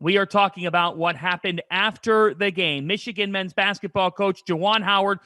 We are talking about what happened after the game. Michigan men's basketball coach JUWAN Howard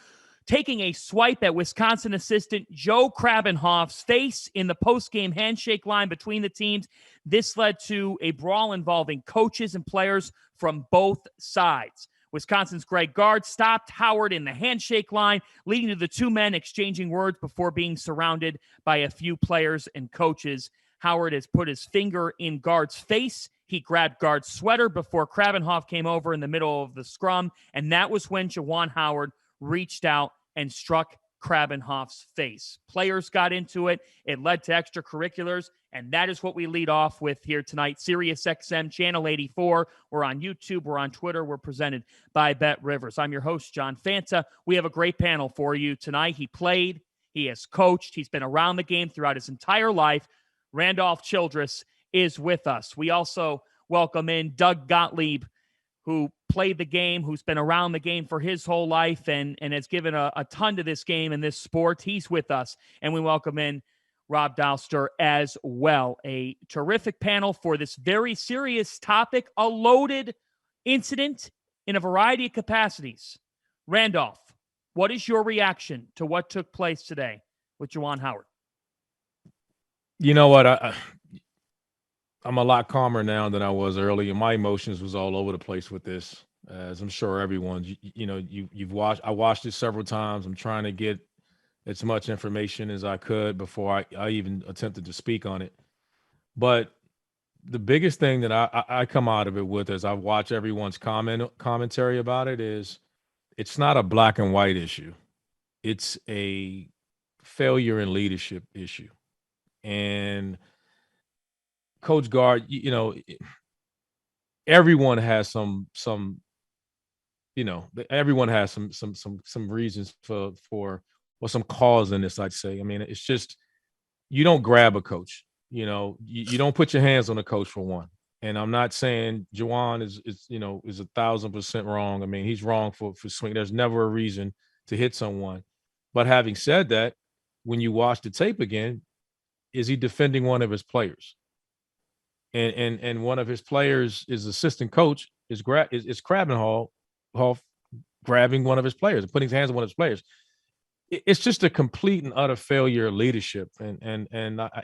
taking a swipe at Wisconsin assistant Joe Krabenhoff's face in the post-game handshake line between the teams. This led to a brawl involving coaches and players from both sides. Wisconsin's Greg Gard stopped Howard in the handshake line, leading to the two men exchanging words before being surrounded by a few players and coaches. Howard has put his finger in Gard's face. He grabbed Gard's sweater before Krabenhoff came over in the middle of the scrum, and that was when JUWAN Howard reached out and struck Krabenhoff's face. Players got into it. It led to extracurriculars, and that is what we lead off with here tonight. SiriusXM Channel 84. We're on YouTube. We're on Twitter. We're presented by Bet Rivers. I'm your host, John Fanta. We have a great panel for you tonight. He played. He has coached. He's been around the game throughout his entire life. Randolph Childress is with us. We also welcome in Doug Gottlieb, who played the game, who's been around the game for his whole life and has given a ton to this game and this sport. He's with us. And we welcome in Rob Dauster as well. A terrific panel for this very serious topic, a loaded incident in a variety of capacities. Randolph, what is your reaction to what took place today with JUWAN Howard? You know what? I'm a lot calmer now than I was earlier. My emotions was all over the place with this, as I'm sure everyone. You've watched. I watched it several times. I'm trying to get as much information as I could before I even attempted to speak on it. But the biggest thing that I come out of it with, as I've watched everyone's commentary about it, is it's not a black and white issue. It's a failure in leadership issue, and Coach Gard, everyone has some everyone has some reasons for or some cause in this, I'd say. I mean, it's just, you don't grab a coach, you don't put your hands on a coach, for one. And I'm not saying JUWAN is 1,000% wrong. I mean, he's wrong for swing. There's never a reason to hit someone. But having said that, when you watch the tape again, is he defending one of his players? And one of his players, his assistant coach, is Krabenhoff grabbing one of his players and putting his hands on one of his players. It's just a complete and utter failure of leadership. And I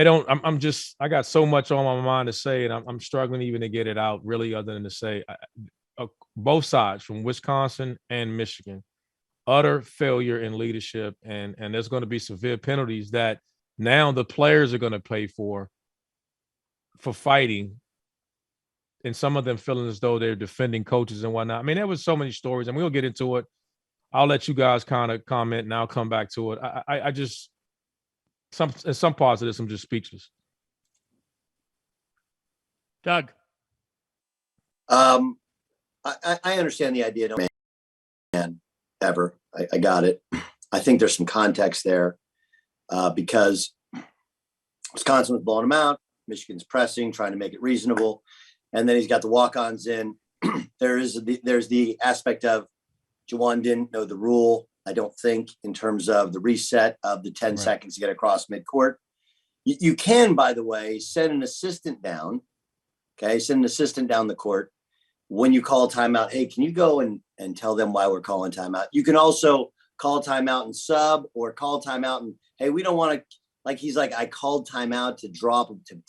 got so much on my mind to say, and I'm struggling even to get it out, really, other than to say both sides, from Wisconsin and Michigan, utter failure in leadership. And there's going to be severe penalties that now the players are going to pay for fighting, and some of them feeling as though they're defending coaches and whatnot. I mean, there was so many stories, and we'll get into it. I'll let you guys kind of comment, and I'll come back to it. I just, in some parts of this, I'm just speechless. Doug. I understand the idea. No man ever. I got it. I think there's some context there because Wisconsin was blowing him out. Michigan's pressing, trying to make it reasonable. And then he's got the walk-ons in. There's the aspect of JUWAN didn't know the rule, I don't think, in terms of the reset of the 10 seconds to get across midcourt. You can, by the way, send an assistant down. Okay, send an assistant down the court. When you call a timeout, hey, can you go and tell them why we're calling timeout? You can also call timeout and sub, or call timeout and, hey, we don't want to, like, he's like, I called timeout to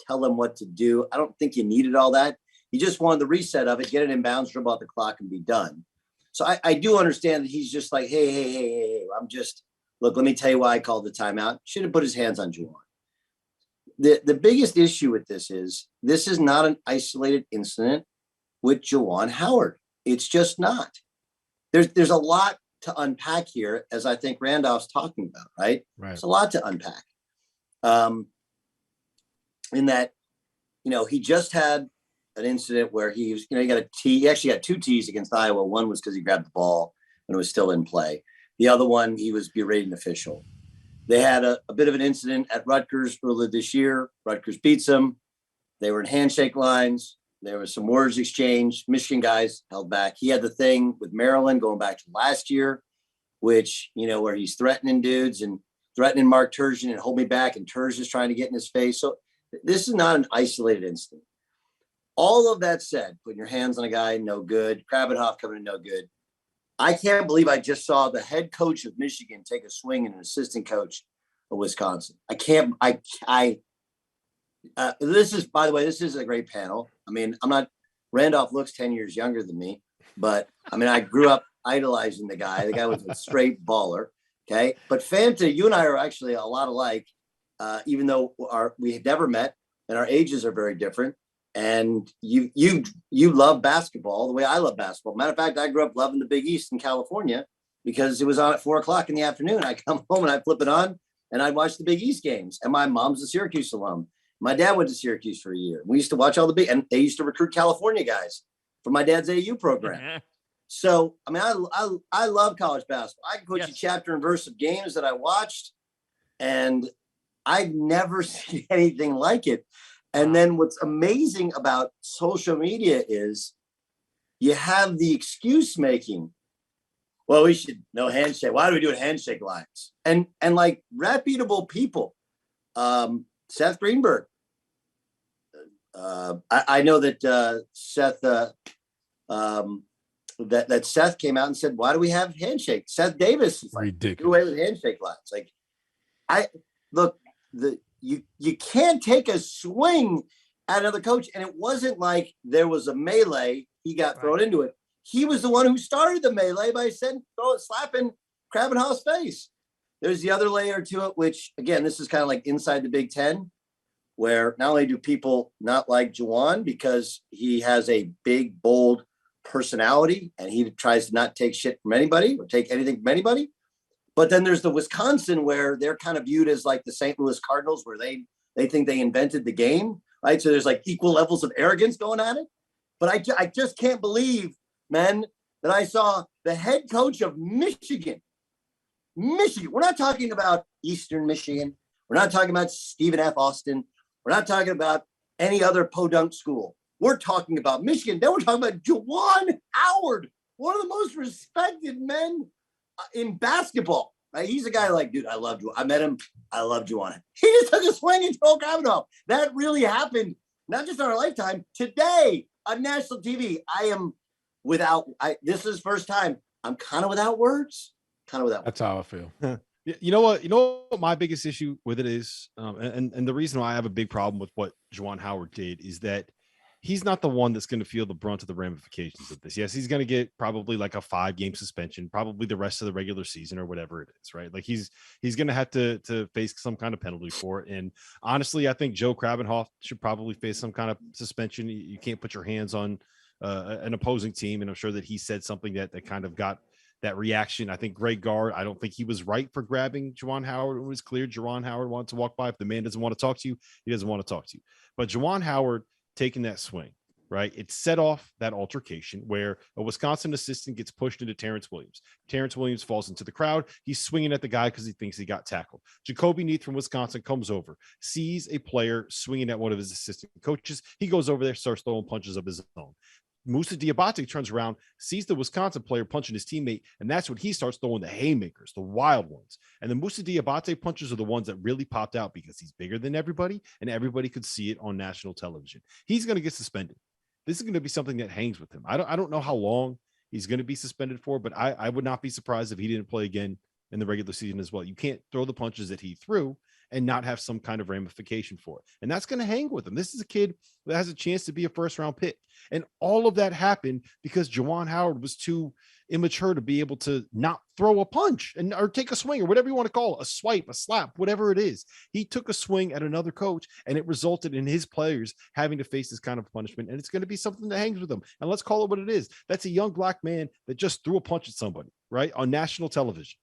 tell them what to do. I don't think you needed all that. You just wanted the reset of it, get it in bounds, dribble out the clock, and be done. So I do understand that he's just like, hey, look, let me tell you why I called the timeout. Should have put his hands on JUWAN. The biggest issue with this is not an isolated incident with JUWAN Howard. It's just not. There's a lot to unpack here, as I think Randolph's talking about, right? It's a lot to unpack. In that, he just had an incident where he was, he actually got 2 T's against Iowa. One was because he grabbed the ball when it was still in play. The other one, he was berating an official. They had a bit of an incident at Rutgers earlier this year. Rutgers beats them. They were in handshake lines. There was some words exchanged. Michigan guys held back. He had the thing with Maryland going back to last year, which, where he's threatening dudes and threatening Mark Turgeon and hold me back, and Turgeon is trying to get in his face. So this is not an isolated incident. all of that said, putting your hands on a guy, no good. Krabenhoff coming in, no good. I can't believe I just saw the head coach of Michigan take a swing at an assistant coach of Wisconsin. I can't. This is, by the way, this is a great panel. I mean, Randolph looks 10 years younger than me, but I mean, I grew up idolizing the guy. The guy was a straight baller. Okay. But Fanta, you and I are actually a lot alike, even though we had never met and our ages are very different. And you love basketball the way I love basketball. Matter of fact, I grew up loving the Big East in California because it was on at 4:00 in the afternoon. I come home and I flip it on and I watch the Big East games. And my mom's a Syracuse alum. My dad went to Syracuse for a year. We used to watch all the and they used to recruit California guys for my dad's AU program. So, I mean, I love college basketball. I can put you chapter and verse of games that I watched, and I've never seen anything like it. And then what's amazing about social media is you have the excuse making. Well, we should no handshake. Why do we do handshake lines? And like reputable people, Seth Greenberg. I know that Seth that Seth came out and said, "Why do we have handshake?" Seth Davis is like, ridiculous. Do away with handshake lines. Like, you can't take a swing at another coach. And it wasn't like there was a melee. He got thrown into it. He was the one who started the melee by slapping Krabenhoff's face. There's the other layer to it, which, again, this is kind of like inside the Big Ten, where not only do people not like JUWAN because he has a big, bold personality and he tries to not take shit from anybody or take anything from anybody, but then there's the Wisconsin where they're kind of viewed as like the St. Louis Cardinals, where they think they invented the game, right? So there's like equal levels of arrogance going at it. But I just can't believe, man, that I saw the head coach of Michigan. We're not talking about Eastern Michigan. We're not talking about Stephen F. Austin. We're not talking about any other podunk school. We're talking about Michigan. Then we're talking about JUWAN Howard, one of the most respected men in basketball. Right? He's a guy like, dude, I love you. I met him. I love JUWAN. He just took a swing and told Kavanaugh. That really happened, not just in our lifetime. Today on national TV, this is first time. I'm kind of without words. That's how I feel. You know what my biggest issue with it is, and the reason why I have a big problem with what JUWAN Howard did is that he's not the one that's going to feel the brunt of the ramifications of this. Yes, he's going to get probably like a 5-game suspension, probably the rest of the regular season or whatever it is, right? Like he's going to have to face some kind of penalty for it. And honestly, I think Joe Krabenhoff should probably face some kind of suspension. You can't put your hands on an opposing team, and I'm sure that he said something that kind of got that reaction. I think Greg Gard, I don't think he was right for grabbing JUWAN Howard. It was clear JUWAN Howard wanted to walk by. If the man doesn't want to talk to you, he doesn't want to talk to you. But JUWAN Howard taking that swing, right? It set off that altercation where a Wisconsin assistant gets pushed into Terrence Williams. Terrence Williams falls into the crowd. He's swinging at the guy because he thinks he got tackled. Jacoby Neath from Wisconsin comes over, sees a player swinging at one of his assistant coaches. He goes over there, starts throwing punches of his own. Moussa Diabate turns around, sees the Wisconsin player punching his teammate, and that's when he starts throwing the haymakers, the wild ones. And the Moussa Diabate punches are the ones that really popped out because he's bigger than everybody, and everybody could see it on national television. He's going to get suspended. This is going to be something that hangs with him. I don't know how long he's going to be suspended for, but I would not be surprised if he didn't play again in the regular season as well. You can't throw the punches that he threw and not have some kind of ramification for it. And that's going to hang with him. This is a kid that has a chance to be a first-round pick. And all of that happened because JUWAN Howard was too immature to be able to not throw a punch or take a swing or whatever you want to call it, a swipe, a slap, whatever it is. He took a swing at another coach, and it resulted in his players having to face this kind of punishment. And it's going to be something that hangs with them. And let's call it what it is. That's a young black man that just threw a punch at somebody, right, on national television.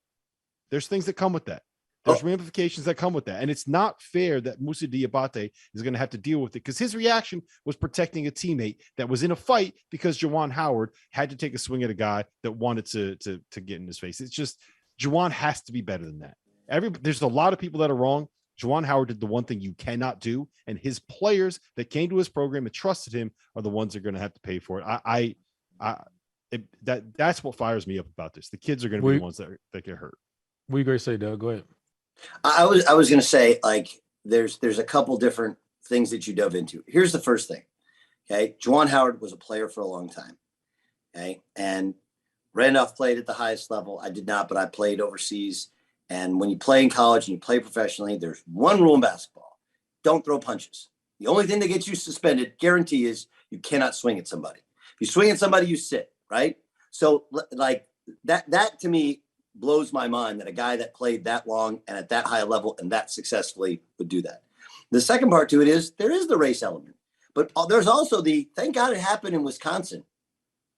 There's things that come with that. There's ramifications that come with that. And it's not fair that Moussa Diabate is going to have to deal with it because his reaction was protecting a teammate that was in a fight because JUWAN Howard had to take a swing at a guy that wanted to get in his face. It's just JUWAN has to be better than that. There's a lot of people that are wrong. JUWAN Howard did the one thing you cannot do, and his players that came to his program and trusted him are the ones that are going to have to pay for it. That's what fires me up about this. The kids are going to be the ones that get hurt. What are you going to say, Doug? Go ahead. I was going to say, like, there's a couple different things that you dove into. Here's the first thing. Okay. Juwan Howard was a player for a long time. Okay. And Randolph played at the highest level. I did not, but I played overseas. And when you play in college and you play professionally, there's one rule in basketball. Don't throw punches. The only thing that gets you suspended, guarantee, is you cannot swing at somebody. If you swing at somebody, you sit, right? So like that to me blows my mind that a guy that played that long and at that high level and that successfully would do that. The second part to it is there is the race element, but there's also thank God it happened in Wisconsin,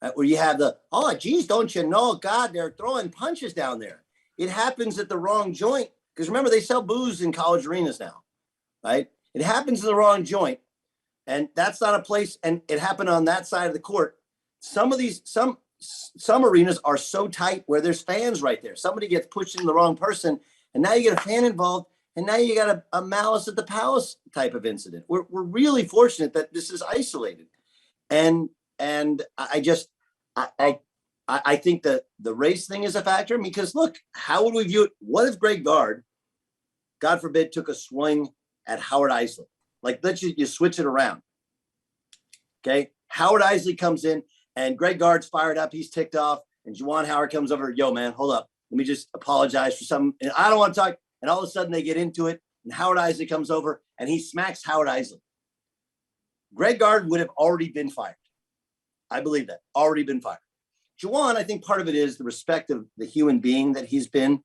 right, where you have oh, geez, don't you know, God, they're throwing punches down there. It happens at the wrong joint. Because remember, they sell booze in college arenas now, right? It happens in the wrong joint. And that's not a place. And it happened on that side of the court. Some of these, some arenas are so tight where there's fans right there. Somebody gets pushed in the wrong person. And now you get a fan involved. And now you got a malice at the palace type of incident. We're really fortunate that this is isolated. And I think that the race thing is a factor, because look, how would we view it? What if Greg Gard, God forbid, took a swing at Howard Isley? Like, let's you switch it around. Okay. Howard Isley comes in and Greg Gard's fired up. He's ticked off. And Juwan Howard comes over. Yo, man, hold up. Let me just apologize for something. And I don't want to talk. And all of a sudden they get into it. And Howard Isley comes over and he smacks Howard Isley. Greg Gard would have already been fired. I believe that. Already been fired. Juwan, I think part of it is the respect of the human being that he's been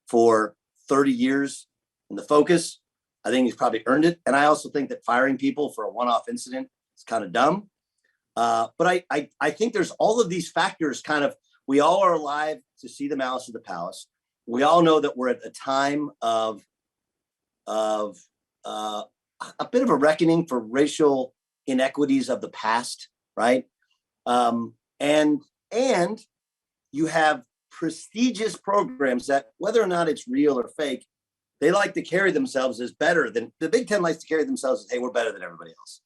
for 30 years and the focus. I think he's probably earned it. And I also think that firing people for a one-off incident is kind of dumb. But I think there's all of these factors kind of, we all are alive to see the malice of the palace. We all know that we're at a time of a bit of a reckoning for racial inequities of the past, right? And you have prestigious programs that, whether or not it's real or fake, they like to carry themselves as better than the Big Ten likes to carry themselves as, hey, we're better than everybody else.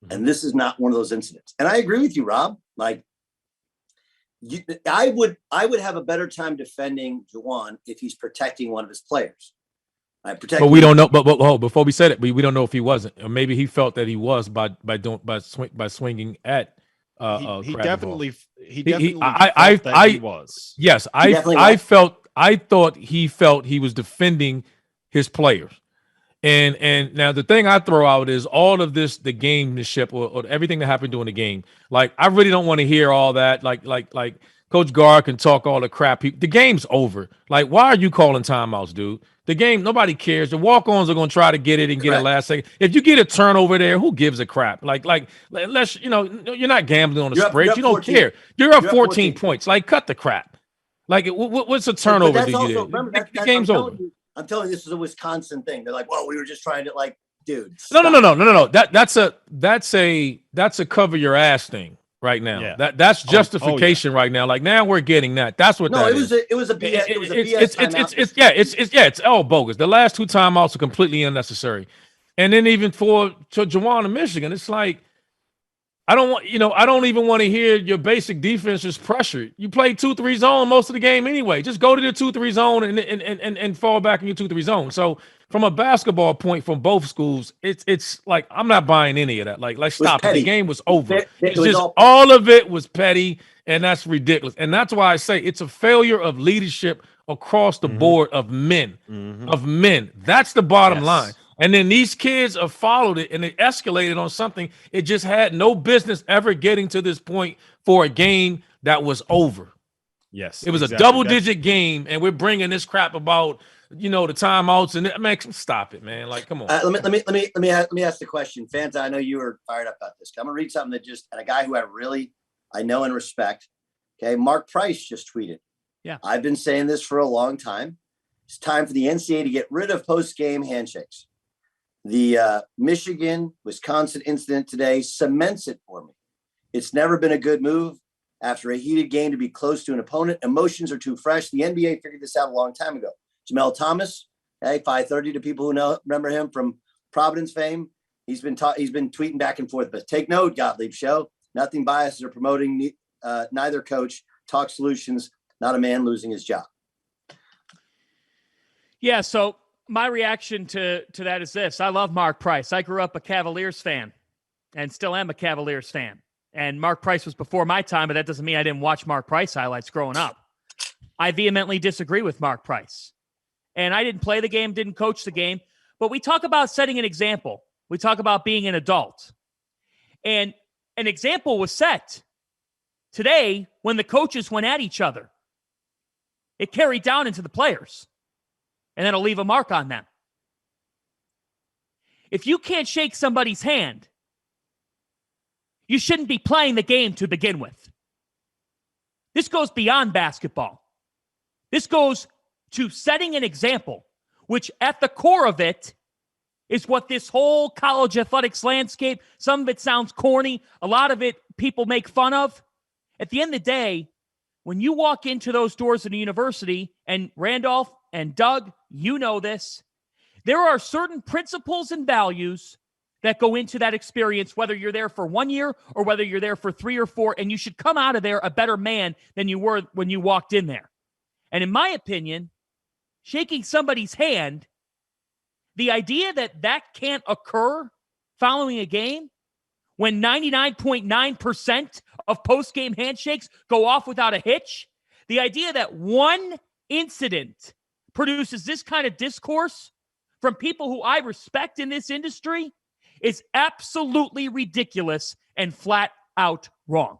Mm-hmm. And this is not one of those incidents. And I agree with you, Rob. Like, I would have a better time defending Juwan if he's protecting one of his players. But we don't know. But before we said it, we don't know if he wasn't, or maybe he felt that he was by swinging at. He definitely he was. Yes, I thought he felt he was defending his players. And now the thing I throw out is all of this, the gamesmanship or everything that happened during the game. Like, I really don't want to hear all that. Like Coach Gard can talk all the crap. The game's over. Like, why are you calling timeouts, dude? The game, nobody cares. The walk-ons are going to try to get it and get it last second. If you get a turnover there, who gives a crap? Like, unless, you're not gambling on the spread. You don't care. You're up 14 points. Like, cut the crap. Like, what's a turnover? The game's over. I'm telling you, this is a Wisconsin thing. They're like, well, we were just trying to, like, dude. No. That's a cover your ass thing right now. Yeah. That's justification right now. Like, now we're getting that. That's what that is. It was a BS. It was a BS. It's all bogus. The last two timeouts are completely unnecessary. And then even to Juwan in Michigan, it's like, I don't even want to hear your basic defense is pressured. You play 2-3 zone most of the game anyway. Just go to the 2-3 zone and fall back in your 2-3 zone. So from a basketball point from both schools, it's like, I'm not buying any of that. Like stop it. The game was over. It's just all of it was petty, and that's ridiculous. And that's why I say it's a failure of leadership across the board of men. That's the bottom line. And then these kids have followed it, and it escalated on something it just had no business ever getting to this point for a game that was over. Yes, it was a double-digit game, and we're bringing this crap about the timeouts and man, stop it, man. Like, come on. Let me ask the question, Fanta. I know you were fired up about this. I'm gonna read something that and a guy who I know and respect. Okay, Mark Price just tweeted. Yeah, I've been saying this for a long time. It's time for the NCAA to get rid of post-game handshakes. The Michigan-Wisconsin incident today cements it for me. It's never been a good move after a heated game to be close to an opponent. Emotions are too fresh. The NBA figured this out a long time ago. Jamel Thomas, 530 to people who remember him from Providence fame. He's been tweeting back and forth. But take note, Gottlieb show. Nothing biased or promoting neither coach. Talk solutions, not a man losing his job. Yeah, so my reaction to that is this. I love Mark Price. I grew up a Cavaliers fan. and still am a Cavaliers fan. And Mark Price was before my time, but that doesn't mean I didn't watch Mark Price highlights growing up. I vehemently disagree with Mark Price. And I didn't play the game, didn't coach the game, but we talk about setting an example. We talk about being an adult. And an example was set today when the coaches went at each other. It carried down into the players, and that'll leave a mark on them. If you can't shake somebody's hand, you shouldn't be playing the game to begin with. This goes beyond basketball. This goes to setting an example, which at the core of it is what this whole college athletics landscape, some of it sounds corny, a lot of it people make fun of. At the end of the day, when you walk into those doors in a university, and Randolph and Doug, you know this, there are certain principles and values that go into that experience, whether you're there for 1 year or whether you're there for 3 or 4, and you should come out of there a better man than you were when you walked in there. And in my opinion, shaking somebody's hand, the idea that that can't occur following a game when 99.9% of post-game handshakes go off without a hitch, the idea that one incident produces this kind of discourse from people who I respect in this industry is absolutely ridiculous and flat out wrong.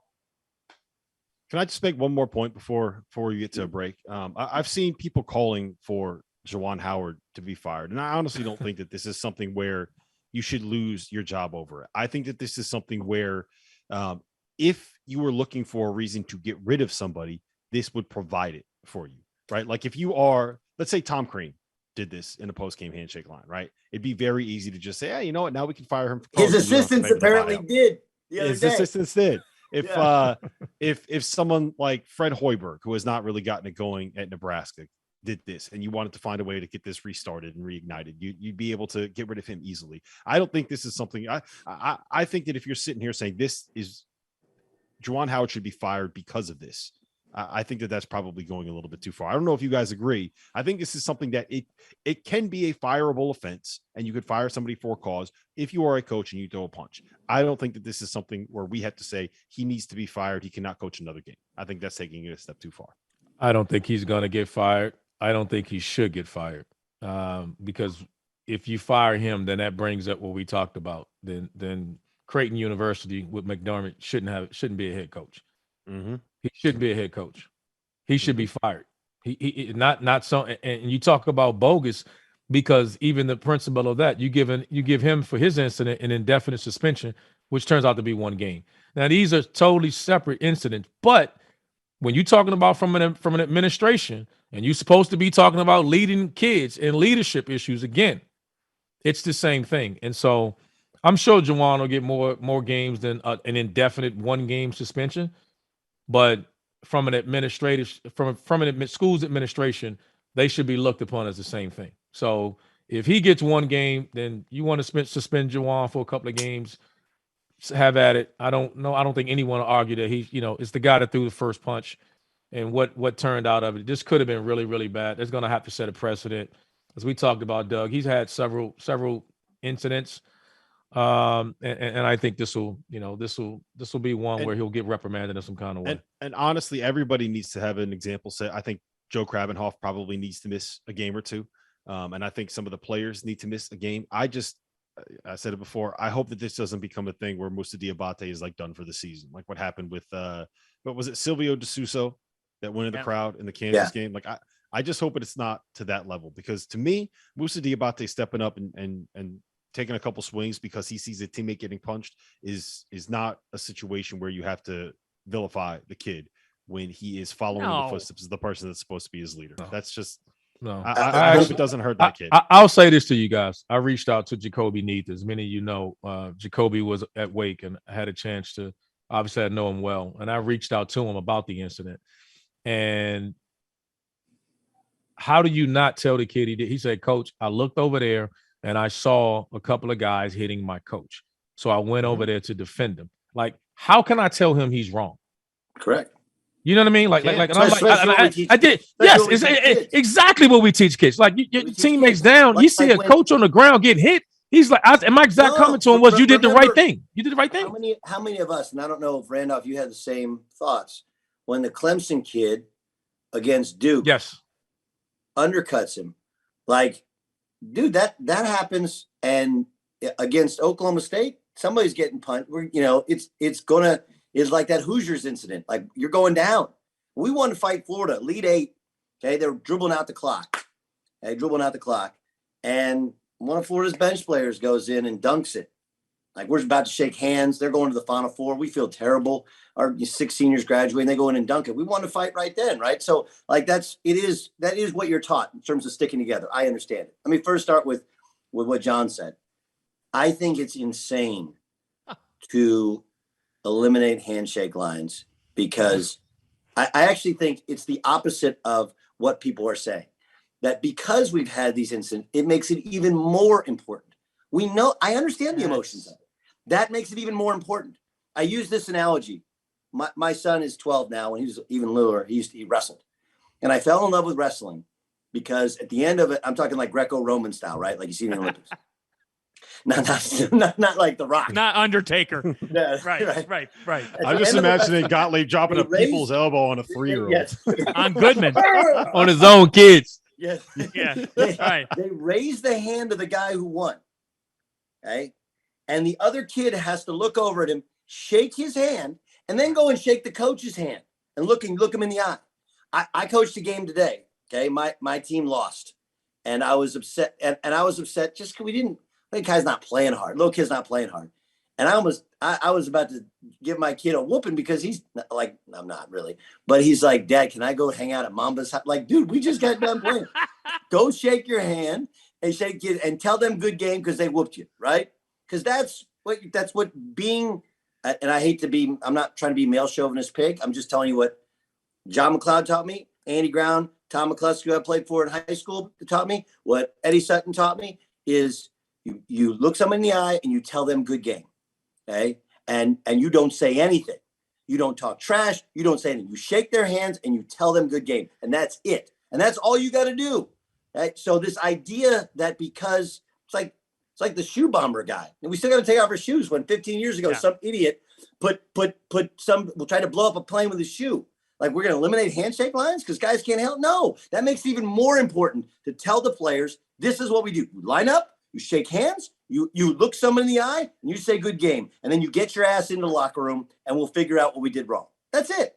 Can I just make one more point before we get to a break? I've seen people calling for JUWAN Howard to be fired, and I honestly don't think that this is something where you should lose your job over it. I think that this is something where if you were looking for a reason to get rid of somebody, this would provide it for you, right? Like if you are, let's say Tom Crean did this in a post-game handshake line, right? It'd be very easy to just say, hey, you know what? Now we can fire him. His assistants apparently did. His assistants did. If someone like Fred Hoiberg, who has not really gotten it going at Nebraska, did this, and you wanted to find a way to get this restarted and reignited, you'd be able to get rid of him easily. I don't think this is something. I think that if you're sitting here saying this is JUWAN Howard should be fired because of this, I think that that's probably going a little bit too far. I don't know if you guys agree. I think this is something that it can be a fireable offense, and you could fire somebody for a cause if you are a coach and you throw a punch. I don't think that this is something where we have to say he needs to be fired. He cannot coach another game. I think that's taking it a step too far. I don't think he's going to get fired. I don't think he should get fired because if you fire him, then that brings up what we talked about. Then Creighton University with McDermott shouldn't be a head coach. Mm-hmm. He shouldn't be a head coach. He should be fired. He not so. And you talk about bogus because even the principle of that, you give him for his incident an indefinite suspension, which turns out to be 1 game. Now these are totally separate incidents, but when you're talking about from an administration, and you're supposed to be talking about leading kids and leadership issues, again, it's the same thing. And so I'm sure JUWAN will get more games than an indefinite 1 game suspension. But from an administrative, from an school's administration, they should be looked upon as the same thing. So if he gets 1 game, then you want to suspend JUWAN for a couple of games, have at it. I don't know. I don't think anyone will argue that it's the guy that threw the first punch. And what turned out of it, this could have been really, really bad. It's going to have to set a precedent. As we talked about, Doug, he's had several incidents, and I think this will be one where he'll get reprimanded in some kind of way. And honestly, everybody needs to have an example set. I think Joe Krabenhoff probably needs to miss a game or 2, and I think some of the players need to miss a game. I said it before. I hope that this doesn't become a thing where Moussa Diabate is like done for the season, like what happened with what was it, Silvio De Sousa? That went in the crowd in the Kansas game. Like I just hope it's not to that level, because to me, Moussa Diabate stepping up and taking a couple swings because he sees a teammate getting punched is not a situation where you have to vilify the kid when he is following the footsteps of the person that's supposed to be his leader. That's just no. I hope it doesn't hurt that kid. I'll say this to you guys. I reached out to Jacoby Neath. As many of you know, Jacoby was at Wake and I had a chance to, obviously I know him well, and I reached out to him about the incident. And how do you not tell the kid he said, Coach, I looked over there and I saw a couple of guys hitting my coach. So I went over there to defend him. Like, how can I tell him he's wrong? Correct. You know what I mean? I did. Yes, it's exactly what we teach kids. Like your teammates down, you see a coach on the ground getting hit, He's like, and my exact comment to him was, "You did the right thing. You did the right thing." How many of us? And I don't know if Randolph, you had the same thoughts when the Clemson kid against Duke, Yes, undercuts him. Like, dude, that happens. And against Oklahoma State, somebody's getting punched. It's like that Hoosiers incident. Like, you're going down. We wanted to fight Florida, lead 8. Okay, they're dribbling out the clock. And one of Florida's bench players goes in and dunks it. Like, we're about to shake hands. They're going to the Final Four. We feel terrible. Our 6 seniors graduate, and they go in and dunk it. We want to fight right then, right? So, like, that is what you're taught in terms of sticking together. I understand it. Let me first start with what John said. I think it's insane to eliminate handshake lines, because I actually think it's the opposite of what people are saying. That because we've had these incidents, it makes it even more important. We know, I understand the emotions of it. That makes it even more important. I use this analogy. My son is 12 now. When he was even littler, he wrestled. And I fell in love with wrestling because at the end of it, I'm talking like Greco-Roman style, right? Like you see in the Olympics. Not like The Rock. Not Undertaker. No, Right. I'm just imagining Gottlieb dropping a people's elbow on a 3-year-old. Yes. On Goodman. on his own kids. Yes. Yeah. They raise the hand of the guy who won. Okay. And the other kid has to look over at him, shake his hand, and then go and shake the coach's hand and look him in the eye. I coached a game today. Okay. My team lost. And I was upset. And I was upset just because the guy's not playing hard. Little kid's not playing hard. And I was about to give my kid a whooping because he's like, I'm not really, but he's like, Dad, can I go hang out at Mamba's house? Like, dude, we just got done playing. Go shake your hand and shake it and tell them good game because they whooped you, right? Because that's what being, and I hate to be, I'm not trying to be male chauvinist pig. I'm just telling you what John McLeod taught me, Andy Brown, Tom McCluskey, who I played for in high school, taught me, what Eddie Sutton taught me is you look someone in the eye and you tell them good game. Okay. And you don't say anything. You don't talk trash. You don't say anything. You shake their hands and you tell them good game. And that's it. And that's all you got to do. Right. So this idea that because it's like the shoe bomber guy, and we still got to take off our shoes when 15 years ago, some idiot will try to blow up a plane with his shoe. Like, we're going to eliminate handshake lines because guys can't help. No, that makes it even more important to tell the players, this is what we do. You line up, you shake hands, you look someone in the eye, and you say good game. And then you get your ass into the locker room and we'll figure out what we did wrong. That's it.